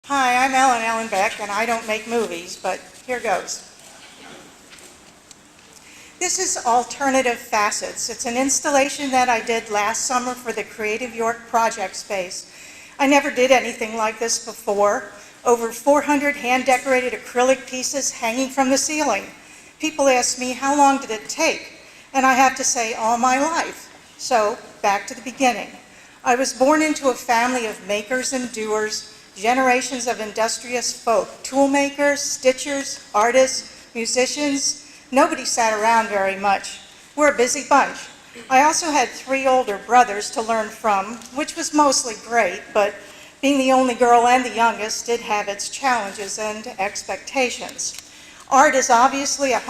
Hi, I'm Ehlenbeck, and I don't make movies, but here goes. This is Alternative Facets. It's an installation that I did last summer for the Creative York project space. I never did anything like this before. Over 400 hand-decorated acrylic pieces hanging from the ceiling. People ask me, how long did it take? And I have to say, all my life. So, back to the beginning. I was born into a family of makers and doers, generations of industrious folk, tool makers, stitchers, artists, musicians. Nobody sat around very much. We're a busy bunch. I also had 3 older brothers to learn from, which was mostly great, but being the only girl and the youngest did have its challenges and expectations. Art is obviously a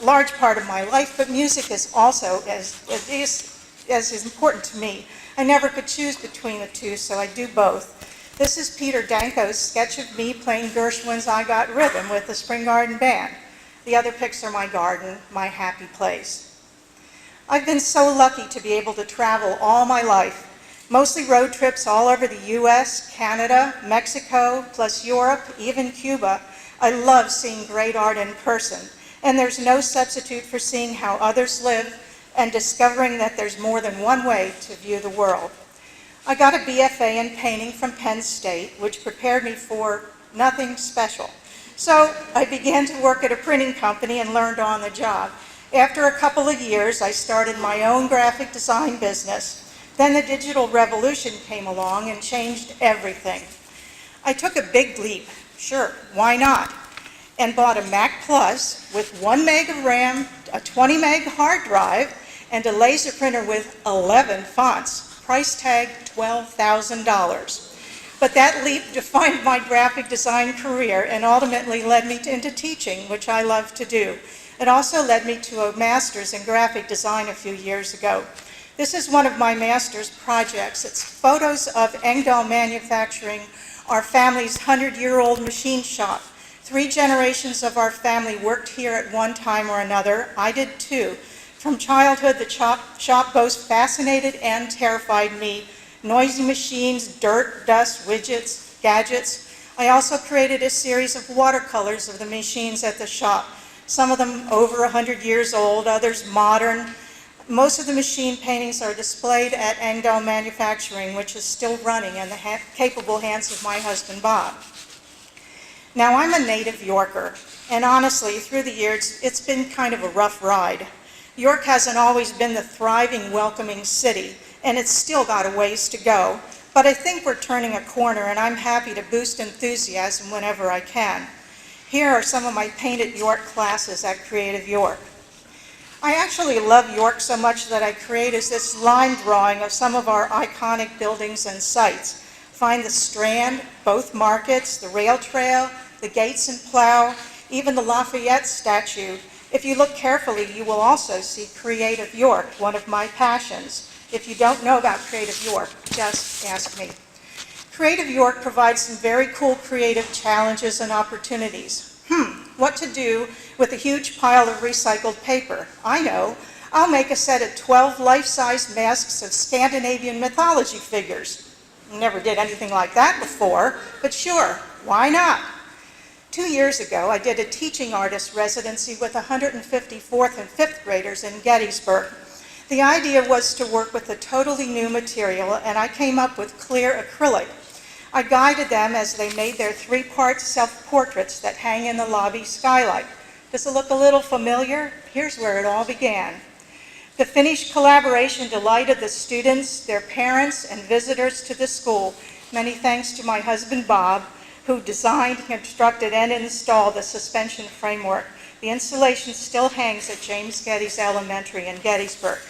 large part of my life, but music is also as important to me. I never could choose between the two, so I do both. This is Peter Danko's sketch of me playing Gershwin's I Got Rhythm with the Spring Garden Band. The other pics are my garden, my happy place. I've been so lucky to be able to travel all my life, mostly road trips all over the US, Canada, Mexico, plus Europe, even Cuba. I love seeing great art in person, and there's no substitute for seeing how others live and discovering that there's more than one way to view the world. I got a BFA in painting from Penn State, which prepared me for nothing special. So I began to work at a printing company and learned on the job. After a couple of years, I started my own graphic design business. Then the digital revolution came along and changed everything. I took a big leap, sure, why not? And bought a Mac Plus with 1 meg of RAM, a 20 meg hard drive, and a laser printer with 11 fonts. Price tag $12,000. But that leap defined my graphic design career and ultimately led me into teaching, which I love to do. It also led me to a master's in graphic design a few years ago. This is one of my master's projects. It's photos of Engdahl Manufacturing, our family's 100-year-old machine shop. 3 generations of our family worked here at one time or another. I did too. From childhood, the shop both fascinated and terrified me. Noisy machines, dirt, dust, widgets, gadgets. I also created a series of watercolors of the machines at the shop. Some of them over 100 years old, others modern. Most of the machine paintings are displayed at Engdahl Manufacturing, which is still running in the capable hands of my husband, Bob. Now, I'm a native Yorker, and honestly, through the years, it's been kind of a rough ride. York hasn't always been the thriving, welcoming city, and it's still got a ways to go, but I think we're turning a corner, and I'm happy to boost enthusiasm whenever I can. Here are some of my Paint at York classes at Creative York. I actually love York so much that I created this line drawing of some of our iconic buildings and sites. Find the Strand, both markets, the rail trail, the gates and plow, even the Lafayette statue. If you look carefully, you will also see Creative York, one of my passions. If you don't know about Creative York, just ask me. Creative York provides some very cool creative challenges and opportunities. What to do with a huge pile of recycled paper? I know. I'll make a set of 12 life-size masks of Scandinavian mythology figures. Never did anything like that before, but sure, why not? 2 years ago, I did a teaching artist residency with 150 4th and 5th graders in Gettysburg. The idea was to work with a totally new material, and I came up with clear acrylic. I guided them as they made their 3-part self-portraits that hang in the lobby skylight. Does it look a little familiar? Here's where it all began. The finished collaboration delighted the students, their parents, and visitors to the school. Many thanks to my husband, Bob, who designed, constructed, and installed the suspension framework. The installation still hangs at James Geddes Elementary in Gettysburg.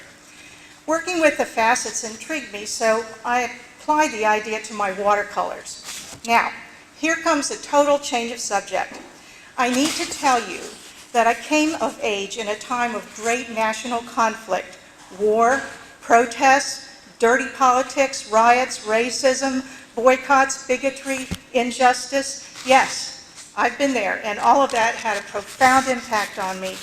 Working with the facets intrigued me, so I applied the idea to my watercolors. Now, here comes a total change of subject. I need to tell you that I came of age in a time of great national conflict, war, protests, dirty politics, riots, racism, boycotts, bigotry, injustice. Yes, I've been there, and all of that had a profound impact on me.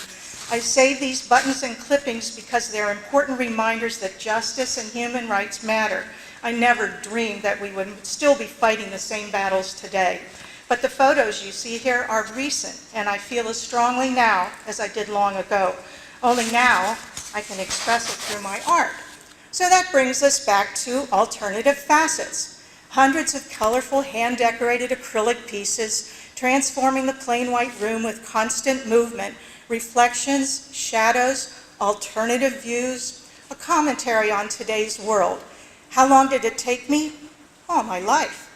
I save these buttons and clippings because they're important reminders that justice and human rights matter. I never dreamed that we would still be fighting the same battles today. But the photos you see here are recent, and I feel as strongly now as I did long ago. Only now I can express it through my art. So that brings us back to alternative facets. Hundreds of colorful hand-decorated acrylic pieces transforming the plain white room with constant movement, reflections, shadows, alternative views, a commentary on today's world. How long did it take me? All my life.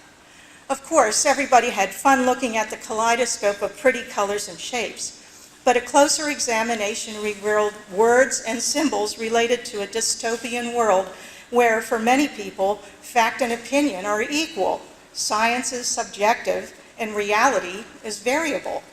Of course, everybody had fun looking at the kaleidoscope of pretty colors and shapes, but a closer examination revealed words and symbols related to a dystopian world where, for many people, fact and opinion are equal, science is subjective, and reality is variable.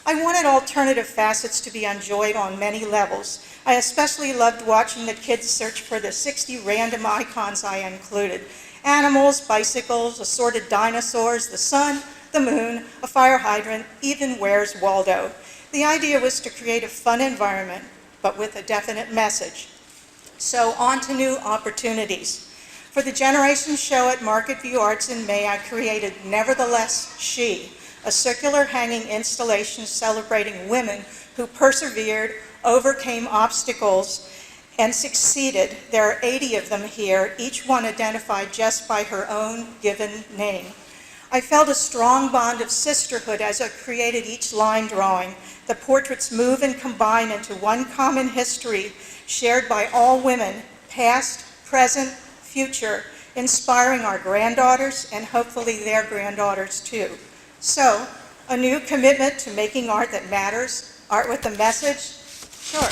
I wanted alternative facets to be enjoyed on many levels. I especially loved watching the kids search for the 60 random icons I included. Animals, bicycles, assorted dinosaurs, the sun, the moon, a fire hydrant, even Where's Waldo. The idea was to create a fun environment, but with a definite message. So on to new opportunities. For the Generation Show at Market View Arts in May, I created Nevertheless She, a circular hanging installation celebrating women who persevered, overcame obstacles, and succeeded. There are 80 of them here, each one identified just by her own given name. I felt a strong bond of sisterhood as I created each line drawing. The portraits move and combine into one common history shared by all women, past, present, future, inspiring our granddaughters and hopefully their granddaughters too. So, a new commitment to making art that matters, art with a message? Sure,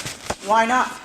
why not?